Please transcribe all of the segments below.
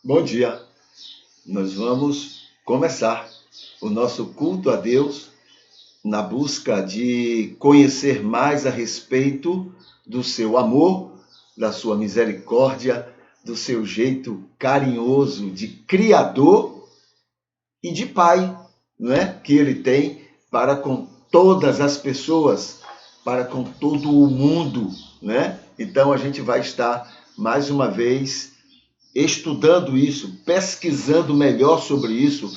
Bom dia. Nós vamos começar o nosso culto a Deus na busca de conhecer mais a respeito do seu amor, da sua misericórdia, do seu jeito carinhoso de criador e de pai, não é? Que ele tem para com todas as pessoas, para com todo o mundo, né? Então a gente vai estar mais uma vez estudando isso, pesquisando melhor sobre isso,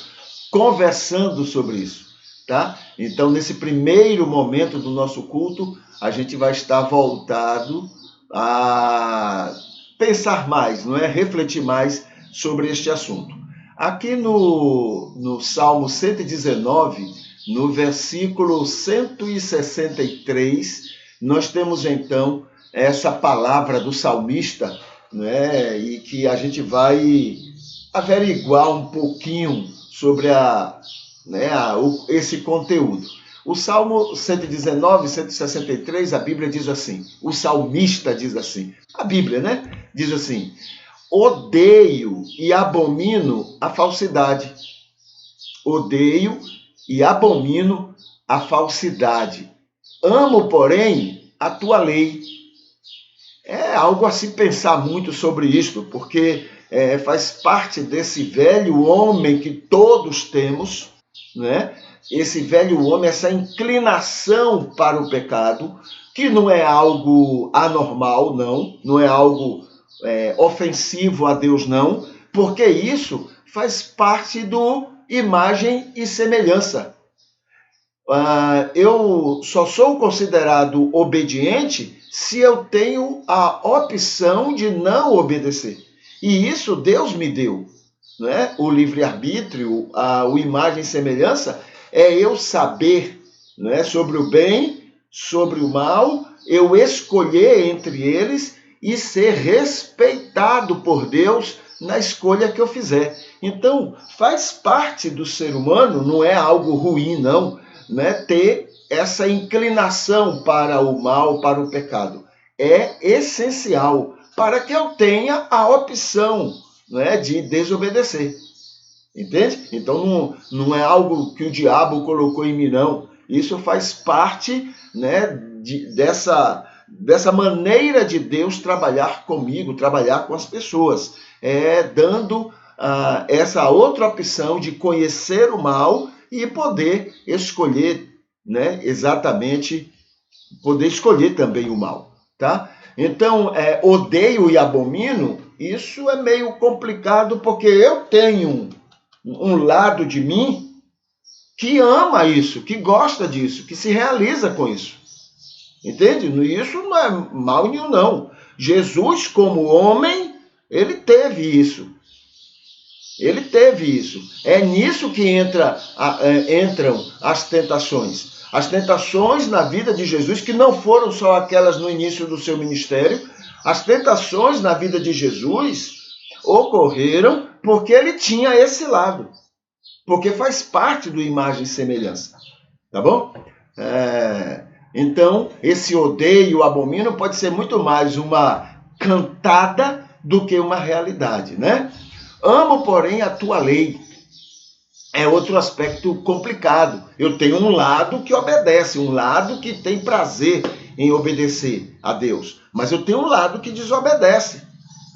conversando sobre isso, tá? Então, nesse primeiro momento do nosso culto, a gente vai estar voltado a pensar mais, não é? Refletir mais sobre este assunto. Aqui no Salmo 119, no versículo 163, nós temos então essa palavra do salmista, né? E que a gente vai averiguar um pouquinho sobre esse conteúdo. O Salmo 119, 163, a Bíblia diz assim, o salmista diz assim, a Bíblia, né? Diz assim: odeio e abomino a falsidade. Odeio e abomino a falsidade. Amo, porém, a tua lei. É algo a se pensar muito sobre isto, porque faz parte desse velho homem que todos temos, né? Esse velho homem, essa inclinação para o pecado, que não é algo anormal, não é algo ofensivo a Deus, não, porque isso faz parte do imagem e semelhança. Eu só sou considerado obediente se eu tenho a opção de não obedecer. E isso Deus me deu, né? O livre-arbítrio, a imagem e semelhança, é eu saber, né, sobre o bem, sobre o mal, eu escolher entre eles e ser respeitado por Deus na escolha que eu fizer. Então, faz parte do ser humano, não é algo ruim, não, né, ter essa inclinação para o mal, para o pecado. É essencial para que eu tenha a opção, né, de desobedecer. Entende? Então não é algo que o diabo colocou em mim, não. Isso faz parte, né, dessa maneira de Deus trabalhar comigo, trabalhar com as pessoas, dando essa outra opção de conhecer o mal e poder escolher, né, exatamente, poder escolher também o mal, tá? Então, odeio e abomino, isso é meio complicado, porque eu tenho um lado de mim que ama isso, que gosta disso, que se realiza com isso. Entende? Isso não é mal nenhum, não. Jesus, como homem, ele teve isso. Ele teve isso. É nisso que entram as tentações. As tentações na vida de Jesus, que não foram só aquelas no início do seu ministério, as tentações na vida de Jesus ocorreram porque ele tinha esse lado. Porque faz parte do imagem e semelhança. Tá bom? Então, esse odeio, abomino, pode ser muito mais uma cantada do que uma realidade, né? Amo, porém, a tua lei. É outro aspecto complicado. Eu tenho um lado que obedece, um lado que tem prazer em obedecer a Deus. Mas eu tenho um lado que desobedece.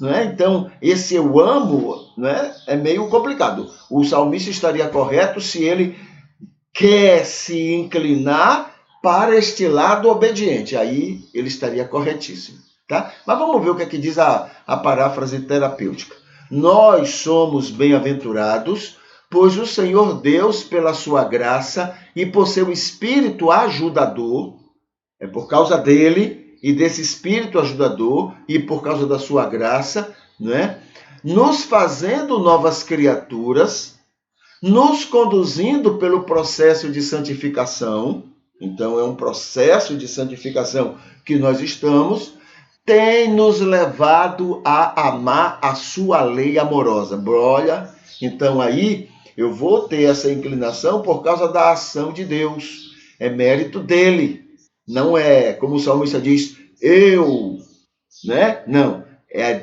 Né? Então, esse eu amo, né, é meio complicado. O salmista estaria correto se ele quer se inclinar para este lado obediente. Aí ele estaria corretíssimo. Tá? Mas vamos ver o que é que diz a paráfrase terapêutica. Nós somos bem-aventurados, pois o Senhor Deus, pela sua graça e por seu Espírito ajudador, é por causa dele e desse Espírito ajudador e por causa da sua graça, né, nos fazendo novas criaturas, nos conduzindo pelo processo de santificação. Então, é um processo de santificação que nós estamos, tem nos levado a amar a sua lei amorosa. Olha, então aí eu vou ter essa inclinação por causa da ação de Deus. É mérito dele. Não é, como o salmista diz, eu, né? Não.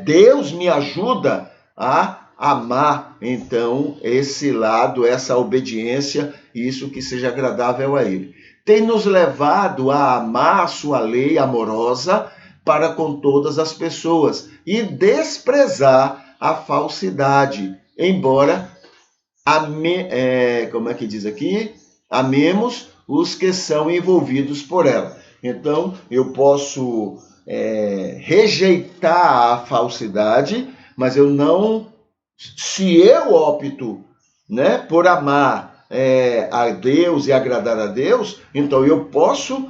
Deus me ajuda a amar, então, esse lado, essa obediência, isso que seja agradável a Ele. Tem nos levado a amar a sua lei amorosa para com todas as pessoas e desprezar a falsidade, embora, como é que diz aqui? Amemos os que são envolvidos por ela. Então, eu posso rejeitar a falsidade, mas eu não... Se eu opto, né, por amar a Deus e agradar a Deus, então eu posso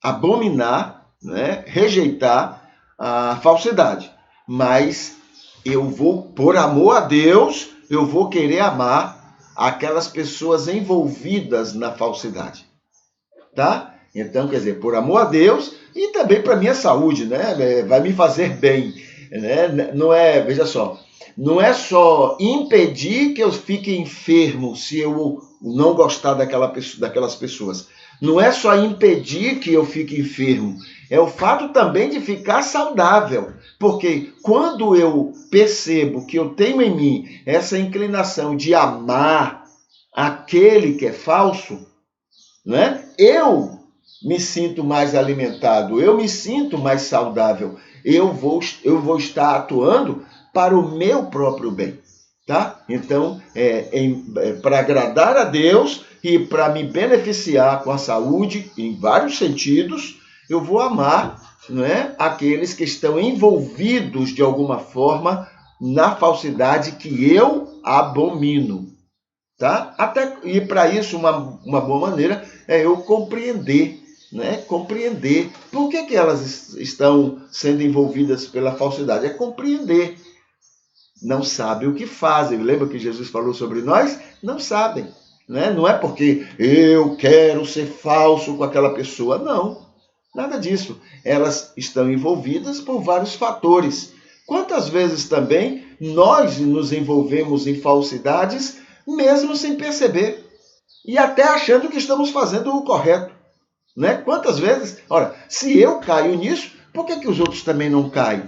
abominar, né, rejeitar a falsidade. Mas eu vou, por amor a Deus, eu vou querer amar aquelas pessoas envolvidas na falsidade. Tá? Então, quer dizer, por amor a Deus e também para minha saúde, né? Vai me fazer bem, né? Não é, veja só, não é só impedir que eu fique enfermo se eu não gostar daquelas pessoas. Não é só impedir que eu fique enfermo, é o fato também de ficar saudável. Porque quando eu percebo que eu tenho em mim essa inclinação de amar aquele que é falso, né? Eu me sinto mais alimentado, eu me sinto mais saudável, eu vou estar atuando para o meu próprio bem, tá? Então, para agradar a Deus e para me beneficiar com a saúde, em vários sentidos, eu vou amar, né, aqueles que estão envolvidos de alguma forma na falsidade que eu abomino. Tá? E para isso, uma boa maneira é eu compreender, né? Compreender por que elas estão sendo envolvidas pela falsidade. É compreender. Não sabem o que fazem. Lembra que Jesus falou sobre nós? Não sabem. Né? Não é porque eu quero ser falso com aquela pessoa. Não, nada disso. Elas estão envolvidas por vários fatores. Quantas vezes também nós nos envolvemos em falsidades mesmo sem perceber, e até achando que estamos fazendo o correto, né? Quantas vezes, ora, se eu caio nisso, por que os outros também não caem?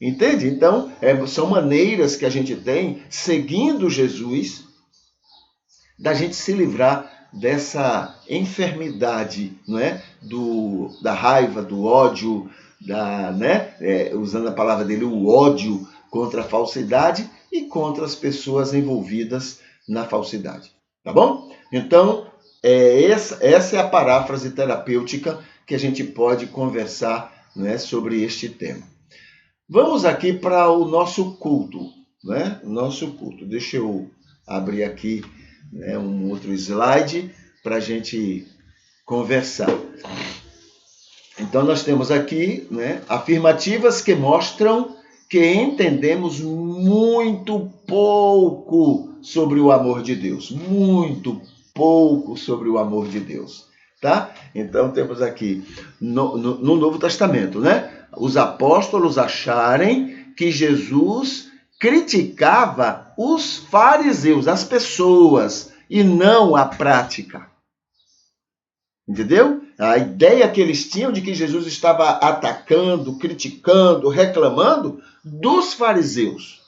Entende? Então, são maneiras que a gente tem, seguindo Jesus, da gente se livrar dessa enfermidade, não é? Da raiva, do ódio, usando a palavra dele, o ódio contra a falsidade e contra as pessoas envolvidas na falsidade. Tá bom? Então, essa é a paráfrase terapêutica que a gente pode conversar, né, sobre este tema. Vamos aqui para o nosso culto, né? Nosso culto. Deixa eu abrir aqui, né, um outro slide para a gente conversar. Então, nós temos aqui, né, afirmativas que mostram que entendemos muito pouco sobre o amor de Deus. Muito pouco sobre o amor de Deus. Tá? Então, temos aqui, no Novo Testamento, né, os apóstolos acharem que Jesus criticava os fariseus, as pessoas, e não a prática. Entendeu? A ideia que eles tinham de que Jesus estava atacando, criticando, reclamando dos fariseus.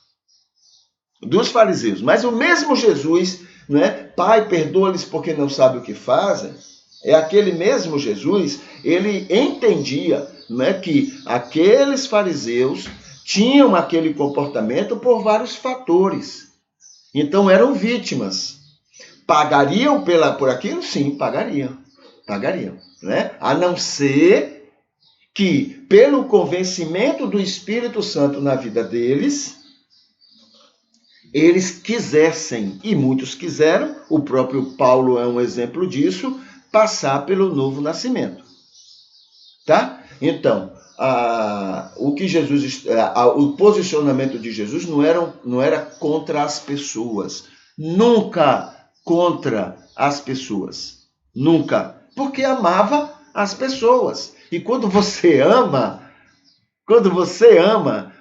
Dos fariseus. Mas o mesmo Jesus, né? Pai, perdoa-lhes porque não sabem o que fazem. É aquele mesmo Jesus, ele entendia, né, que aqueles fariseus tinham aquele comportamento por vários fatores. Então eram vítimas. Pagariam por aquilo? Sim, pagariam. Né? A não ser que, pelo convencimento do Espírito Santo na vida deles, eles quisessem, e muitos quiseram, o próprio Paulo é um exemplo disso, passar pelo novo nascimento. Tá? Então, o posicionamento de Jesus não era contra as pessoas, nunca contra as pessoas, nunca. Porque amava as pessoas. E quando você ama,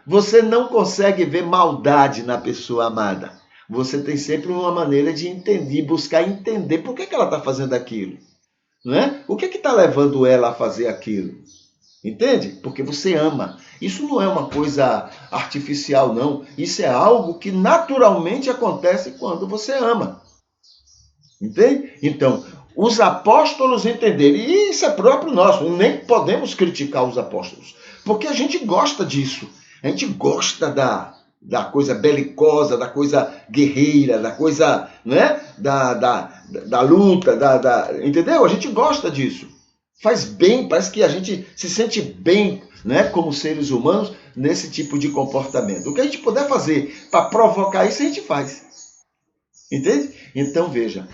você não consegue ver maldade na pessoa amada. Você tem sempre uma maneira de entender, buscar entender por que ela está fazendo aquilo. Não é? O que está levando ela a fazer aquilo? Entende? Porque você ama. Isso não é uma coisa artificial, não. Isso é algo que naturalmente acontece quando você ama. Entende? Então, os apóstolos entenderam, e isso é próprio nosso, nem podemos criticar os apóstolos, porque a gente gosta disso. A gente gosta da coisa belicosa, da coisa guerreira, da coisa, né? Da luta, entendeu? A gente gosta disso. Faz bem, parece que a gente se sente bem, né, como seres humanos, nesse tipo de comportamento. O que a gente puder fazer para provocar isso, a gente faz. Entende? Então, veja,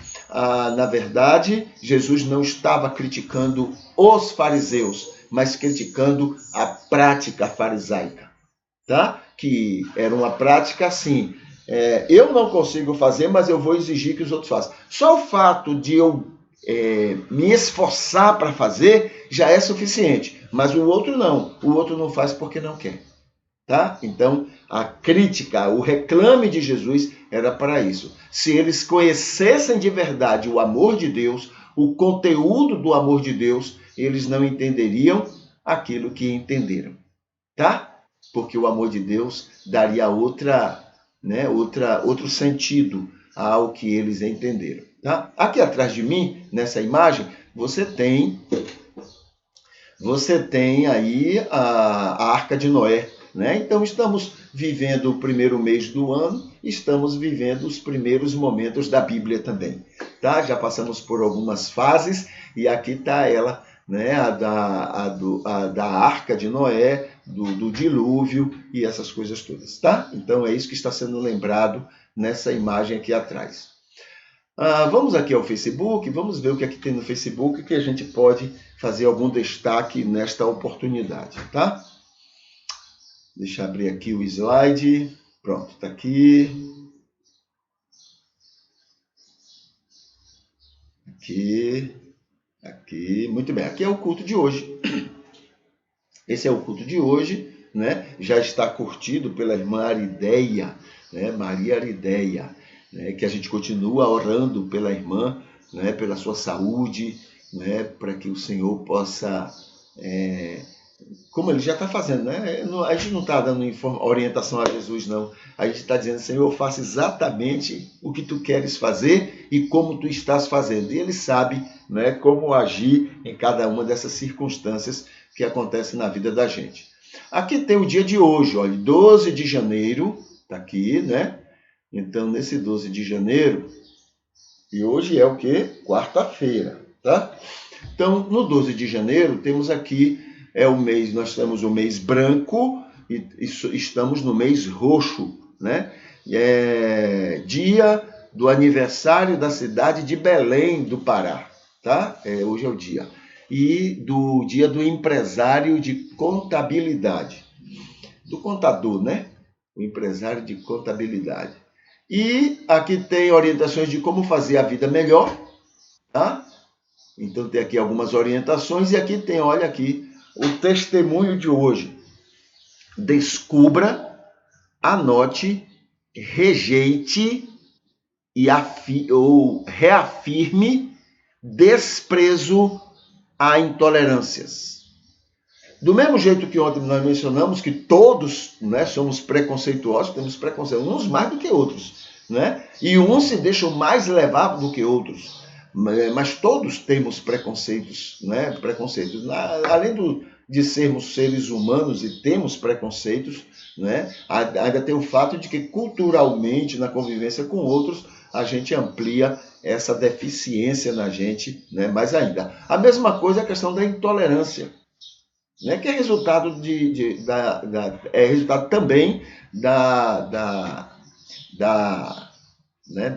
na verdade, Jesus não estava criticando os fariseus, mas criticando a prática farisaica, tá? Que era uma prática assim, eu não consigo fazer, mas eu vou exigir que os outros façam. Só o fato de eu me esforçar para fazer já é suficiente, mas o outro não faz porque não quer. Tá? Então, a crítica, o reclame de Jesus era para isso. Se eles conhecessem de verdade o amor de Deus, o conteúdo do amor de Deus, eles não entenderiam aquilo que entenderam, tá? Porque o amor de Deus daria outro sentido ao que eles entenderam, tá? Aqui atrás de mim, nessa imagem, você tem aí a Arca de Noé, né? Então, estamos vivendo o primeiro mês do ano, estamos vivendo os primeiros momentos da Bíblia também. Tá? Já passamos por algumas fases e aqui está ela, né? a da Arca de Noé, do dilúvio e essas coisas todas. Tá? Então, é isso que está sendo lembrado nessa imagem aqui atrás. Vamos aqui ao Facebook, vamos ver o que é que tem no Facebook que a gente pode fazer algum destaque nesta oportunidade, tá? Deixa eu abrir aqui o slide. Pronto, está aqui. Aqui. Muito bem, aqui é o culto de hoje. Esse é o culto de hoje, né? Já está curtido pela irmã Arideia, né? Maria Arideia, né? Que a gente continua orando pela irmã, né? Pela sua saúde, né? Para que o Senhor possa... como ele já está fazendo, né? A gente não está dando orientação a Jesus, não. A gente está dizendo, Senhor, faça exatamente o que tu queres fazer e como tu estás fazendo. E ele sabe, né, como agir em cada uma dessas circunstâncias que acontecem na vida da gente. Aqui tem o dia de hoje, olha, 12 de janeiro, está aqui, né? Então, nesse 12 de janeiro, e hoje é o quê? Quarta-feira, tá? Então, no 12 de janeiro, temos aqui nós temos o mês branco e estamos no mês roxo, né? Dia do aniversário da cidade de Belém do Pará, tá? Hoje é o dia. E do dia do empresário de contabilidade. Do contador, né? O empresário de contabilidade. E aqui tem orientações de como fazer a vida melhor, tá? Então tem aqui algumas orientações e aqui tem, olha aqui, o testemunho de hoje. Descubra, anote, rejeite ou reafirme desprezo a intolerâncias. Do mesmo jeito que ontem nós mencionamos que todos, né, somos preconceituosos, temos preconceito, uns mais do que outros, né? E uns se deixam mais levar do que outros. Mas todos temos preconceitos, né? Preconceitos. Além de sermos seres humanos e temos preconceitos, né? Ainda tem o fato de que culturalmente, na convivência com outros, a gente amplia essa deficiência na gente, né? Mais ainda. A mesma coisa é a questão da intolerância, né? Que é resultado é resultado também né?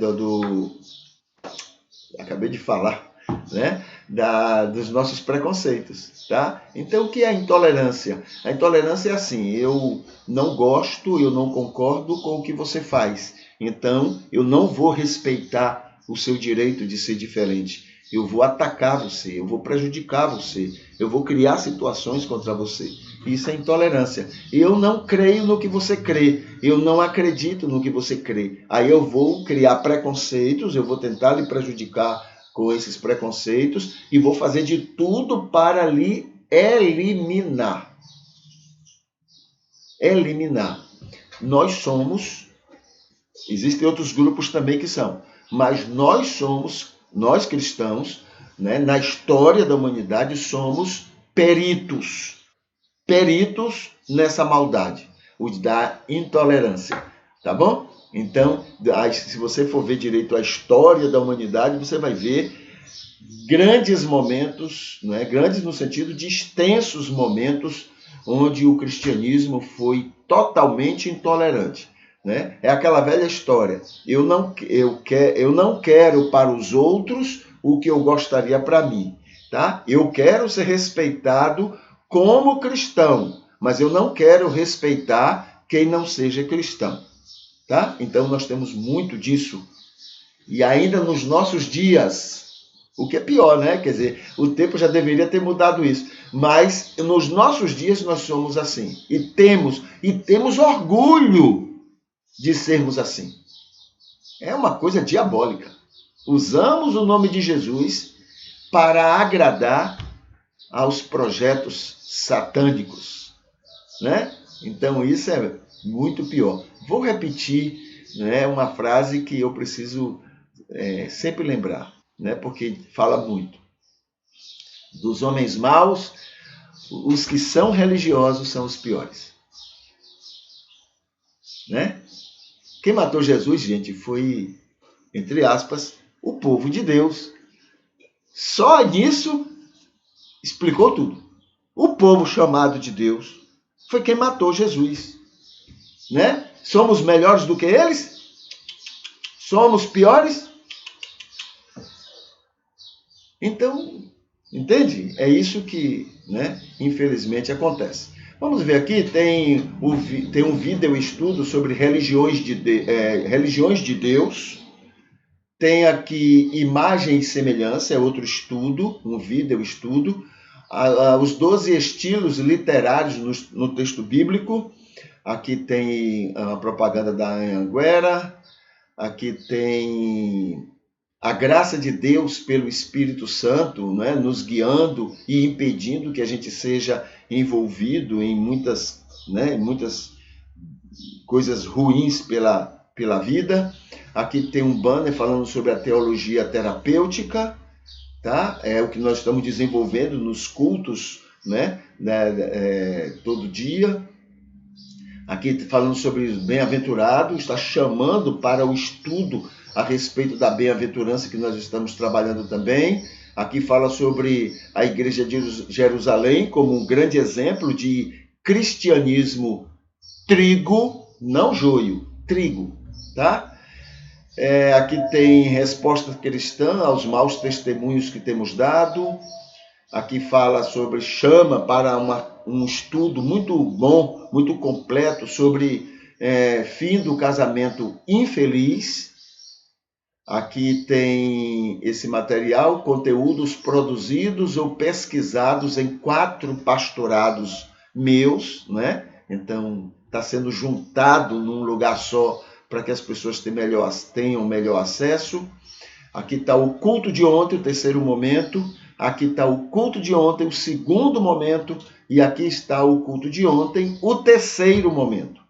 Acabei de falar, né? Dos nossos preconceitos, tá? Então, o que é a intolerância? A intolerância é assim, eu não gosto, eu não concordo com o que você faz, então eu não vou respeitar o seu direito de ser diferente, eu vou atacar você, eu vou prejudicar você, eu vou criar situações contra você. Isso é intolerância. Eu não creio no que você crê, eu não acredito no que você crê. Aí eu vou criar preconceitos, eu vou tentar lhe prejudicar com esses preconceitos e vou fazer de tudo para lhe eliminar. Eliminar. Nós somos, existem outros grupos também que são, mas nós somos, nós cristãos, né, na história da humanidade, somos peritos nessa maldade, os da intolerância, tá bom? Então, se você for ver direito a história da humanidade, você vai ver grandes momentos, né? Grandes no sentido de extensos momentos, onde o cristianismo foi totalmente intolerante. Né? É aquela velha história, eu não quero para os outros o que eu gostaria para mim. Tá? Eu quero ser respeitado como cristão, mas eu não quero respeitar quem não seja cristão. Tá? Então nós temos muito disso. E ainda nos nossos dias, o que é pior, né? Quer dizer, o tempo já deveria ter mudado isso. Mas nos nossos dias nós somos assim. E temos orgulho de sermos assim. É uma coisa diabólica. Usamos o nome de Jesus para agradar aos projetos satânicos, né? Então isso é muito pior. Vou repetir, né, uma frase que eu preciso sempre lembrar, né, porque fala muito. Dos homens maus, os que são religiosos são os piores. Né? Quem matou Jesus, gente, foi, entre aspas, o povo de Deus. Só nisso explicou tudo. O povo chamado de Deus foi quem matou Jesus. Né? Somos melhores do que eles? Somos piores? Então, entende? É isso que, né, infelizmente acontece. Vamos ver aqui, tem um vídeo estudo sobre religiões de Deus. Tem aqui imagem e semelhança, é outro estudo, um vídeo estudo. Os 12 estilos literários no texto bíblico. Aqui tem a propaganda da Anhanguera. Aqui tem a graça de Deus pelo Espírito Santo, né, nos guiando e impedindo que a gente seja envolvido em muitas coisas ruins pela vida. Aqui tem um banner falando sobre a teologia terapêutica, tá? É o que nós estamos desenvolvendo nos cultos, né, todo dia. Aqui falando sobre os bem-aventurados, está chamando para o estudo a respeito da bem-aventurança que nós estamos trabalhando também. Aqui fala sobre a Igreja de Jerusalém como um grande exemplo de cristianismo trigo, não joio, trigo, tá? Aqui tem resposta cristã aos maus testemunhos que temos dado. Aqui fala sobre, chama para um estudo muito bom, muito completo sobre fim do casamento infeliz. Aqui tem esse material, conteúdos produzidos ou pesquisados em 4 pastorados meus, né? Então, está sendo juntado num lugar só para que as pessoas tenham melhor acesso. Aqui está o culto de ontem, o terceiro momento. Aqui está o culto de ontem, o segundo momento. E aqui está o culto de ontem, o terceiro momento.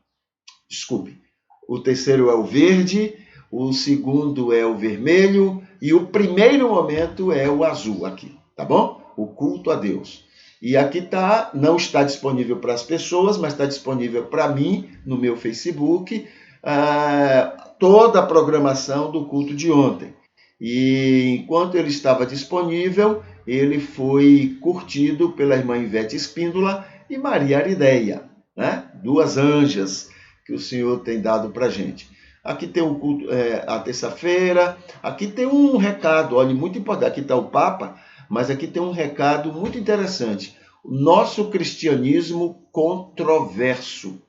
Desculpe. O terceiro é o verde, o segundo é o vermelho e o primeiro momento é o azul aqui, tá bom? O culto a Deus. E aqui não está disponível para as pessoas, mas está disponível para mim no meu Facebook, toda a programação do culto de ontem. E enquanto ele estava disponível, ele foi curtido pela irmã Ivete Espíndola e Maria Arideia, né? 2 anjas que o Senhor tem dado para a gente. Aqui tem o culto, a terça-feira. Aqui tem um recado, olha, muito importante. Aqui está o Papa, mas aqui tem um recado muito interessante. Nosso cristianismo controverso.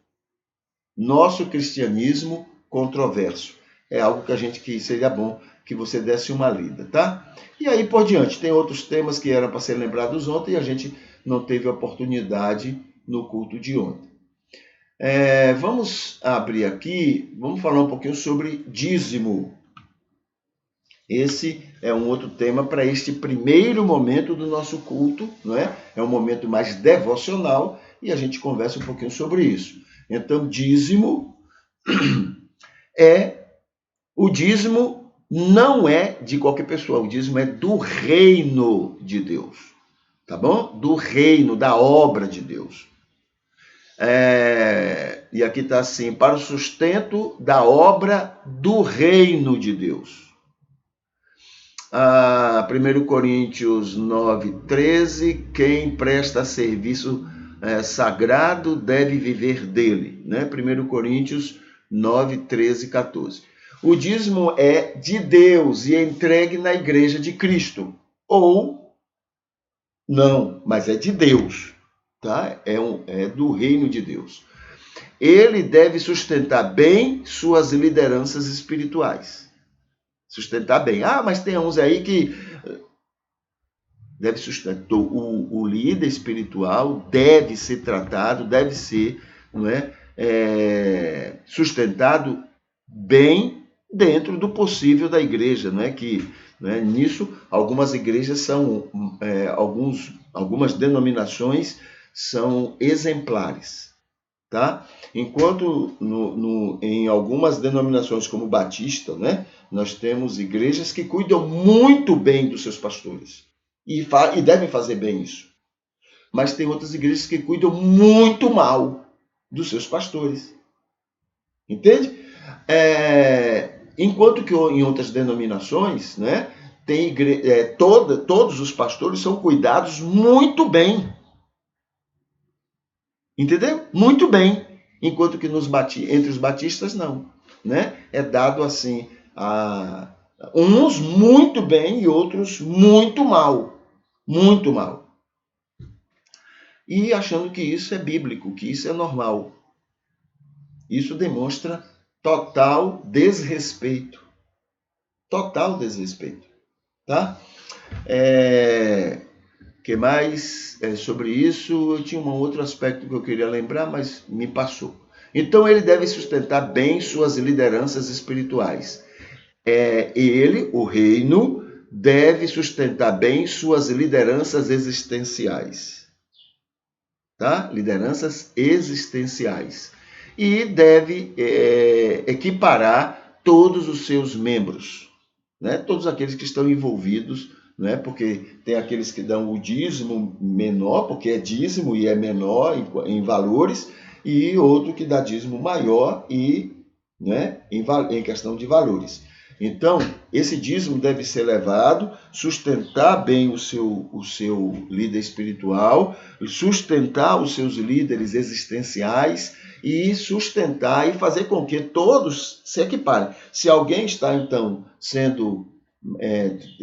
Nosso cristianismo controverso. É algo que seria bom que você desse uma lida, tá? E aí por diante, tem outros temas que eram para ser lembrados ontem e a gente não teve oportunidade no culto de ontem. Vamos abrir aqui, vamos falar um pouquinho sobre dízimo. Esse é um outro tema para este primeiro momento do nosso culto, não é? É um momento mais devocional e a gente conversa um pouquinho sobre isso. Então, dízimo o dízimo não é de qualquer pessoa, o dízimo é do reino de Deus, tá bom? Do reino, da obra de Deus. E aqui está assim, para o sustento da obra do reino de Deus. 1 Coríntios 9:13, quem presta serviço sagrado deve viver dele. Né? 1 Coríntios 9:13, 14. O dízimo é de Deus e é entregue na igreja de Cristo. Ou não, mas é de Deus. Tá? É do reino de Deus. Ele deve sustentar bem suas lideranças espirituais. Sustentar bem. Mas tem uns aí que deve sustentar. O líder espiritual deve ser tratado, deve ser, não é, sustentado bem dentro do possível da igreja, não é que, né, nisso algumas igrejas são, algumas denominações são exemplares, tá? Enquanto em algumas denominações como Batista, né, nós temos igrejas que cuidam muito bem dos seus pastores e devem fazer bem isso. Mas tem outras igrejas que cuidam muito mal dos seus pastores. Entende? Enquanto que em outras denominações, né, tem todos os pastores são cuidados muito bem. Entendeu? Muito bem. Enquanto que entre os batistas, não. Né? É dado assim, uns muito bem e outros muito mal. Muito mal. E achando que isso é bíblico, que isso é normal. Isso demonstra total desrespeito. Total desrespeito. Tá? Que mais sobre isso? Eu tinha um outro aspecto que eu queria lembrar, mas me passou. Então, ele deve sustentar bem suas lideranças espirituais. Ele, o reino, deve sustentar bem suas lideranças existenciais. Tá? Lideranças existenciais. E deve equiparar todos os seus membros, né? Todos aqueles que estão envolvidos, né? Porque tem aqueles que dão o dízimo menor, porque é dízimo e é menor em valores, e outro que dá dízimo maior e, né, em questão de valores. Então, esse dízimo deve ser levado, sustentar bem o seu líder espiritual, sustentar os seus líderes existenciais e sustentar e fazer com que todos se equiparem. Se alguém está, então,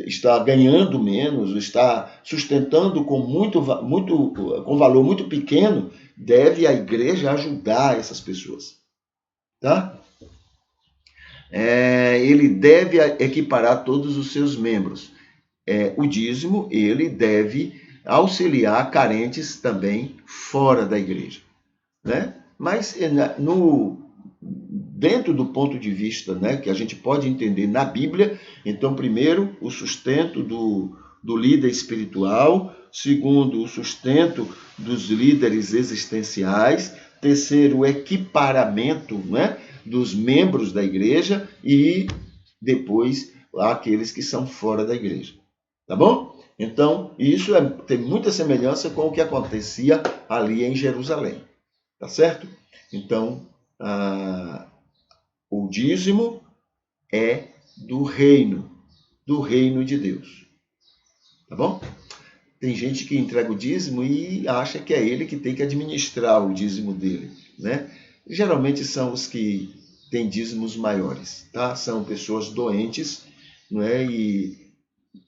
está ganhando menos, está sustentando com com valor muito pequeno, deve a igreja ajudar essas pessoas. Tá? Ele deve equiparar todos os seus membros. O dízimo, ele deve auxiliar carentes também fora da igreja. Né? Mas dentro do ponto de vista, né, que a gente pode entender na Bíblia, então, primeiro, o sustento do líder espiritual, segundo, o sustento dos líderes existenciais, terceiro, o equiparamento, né, dos membros da igreja e depois aqueles que são fora da igreja. Tá bom? Então, isso tem muita semelhança com o que acontecia ali em Jerusalém. Tá certo? Então, o dízimo é do reino de Deus. Tá bom? Tem gente que entrega o dízimo e acha que é ele que tem que administrar o dízimo dele, né? Geralmente são os que têm dízimos maiores, tá? São pessoas doentes, não é? E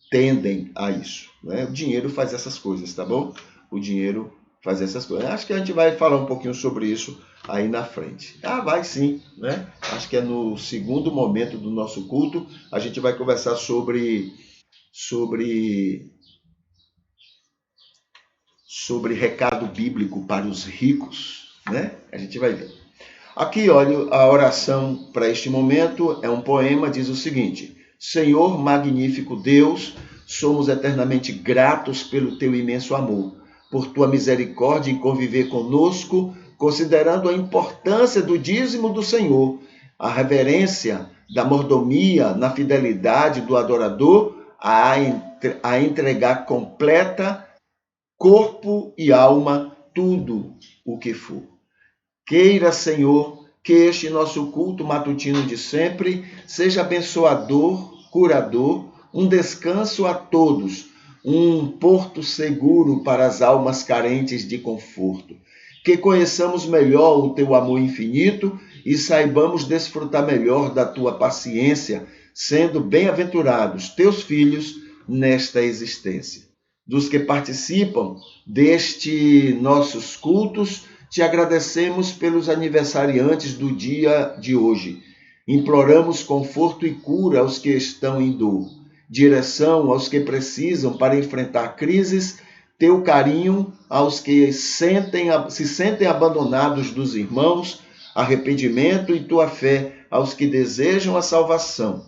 tendem a isso, né? O dinheiro faz essas coisas, tá bom? O dinheiro faz essas coisas. Acho que a gente vai falar um pouquinho sobre isso aí na frente. Vai sim, né? Acho que é no segundo momento do nosso culto, a gente vai conversar sobre recado bíblico para os ricos, né? A gente vai ver. Aqui, olha, a oração para este momento é um poema, diz o seguinte: Senhor magnífico Deus, somos eternamente gratos pelo teu imenso amor, por tua misericórdia em conviver conosco, considerando a importância do dízimo do Senhor, a reverência da mordomia na fidelidade do adorador a entregar completa, corpo e alma, tudo o que for. Queira, Senhor, que este nosso culto matutino de sempre seja abençoador, curador, um descanso a todos, um porto seguro para as almas carentes de conforto. Que conheçamos melhor o teu amor infinito e saibamos desfrutar melhor da tua paciência, sendo bem-aventurados teus filhos nesta existência. Dos que participam deste nossos cultos, te agradecemos pelos aniversariantes do dia de hoje. Imploramos conforto e cura aos que estão em dor, direção aos que precisam para enfrentar crises, teu carinho aos que se sentem abandonados dos irmãos, arrependimento e tua fé aos que desejam a salvação.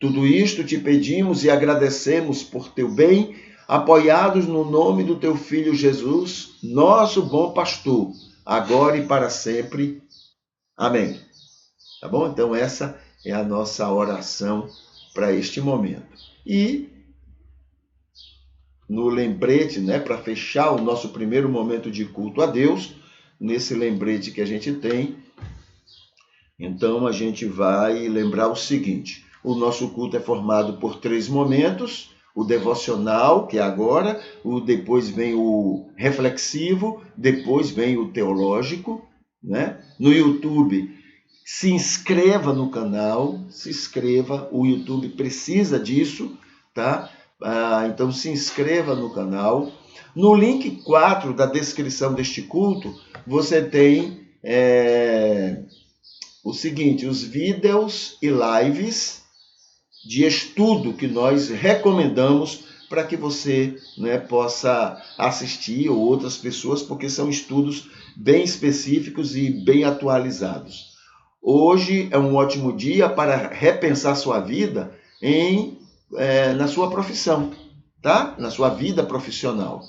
Tudo isto te pedimos e agradecemos por teu bem, apoiados no nome do teu Filho Jesus, nosso bom pastor, agora e para sempre. Amém. Tá bom? Então essa é a nossa oração para este momento. E no lembrete, para fechar o nosso primeiro momento de culto a Deus, nesse lembrete que a gente tem, então a gente vai lembrar o seguinte: o nosso culto é formado por 3 momentos: o devocional, que é agora, depois vem o reflexivo, depois vem o teológico, né? No YouTube, se inscreva no canal, se inscreva, o YouTube precisa disso, tá? Então se inscreva no canal. No link 4 da descrição deste culto, você tem o seguinte: os vídeos e lives de estudo que nós recomendamos para que você possa assistir, ou outras pessoas, porque são estudos bem específicos e bem atualizados. Hoje é um ótimo dia para repensar sua vida na sua profissão, tá? Na sua vida profissional.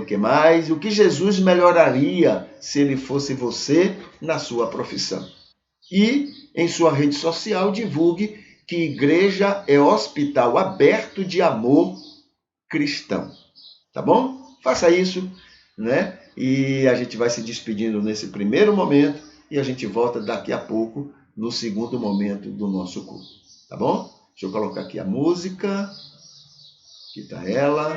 O que mais? O que Jesus melhoraria se ele fosse você na sua profissão? E em sua rede social divulgue que igreja é hospital aberto de amor cristão. Tá bom? Faça isso, né? E a gente vai se despedindo nesse primeiro momento e a gente volta daqui a pouco no segundo momento do nosso culto. Tá bom? Deixa eu colocar aqui a música. Aqui tá ela.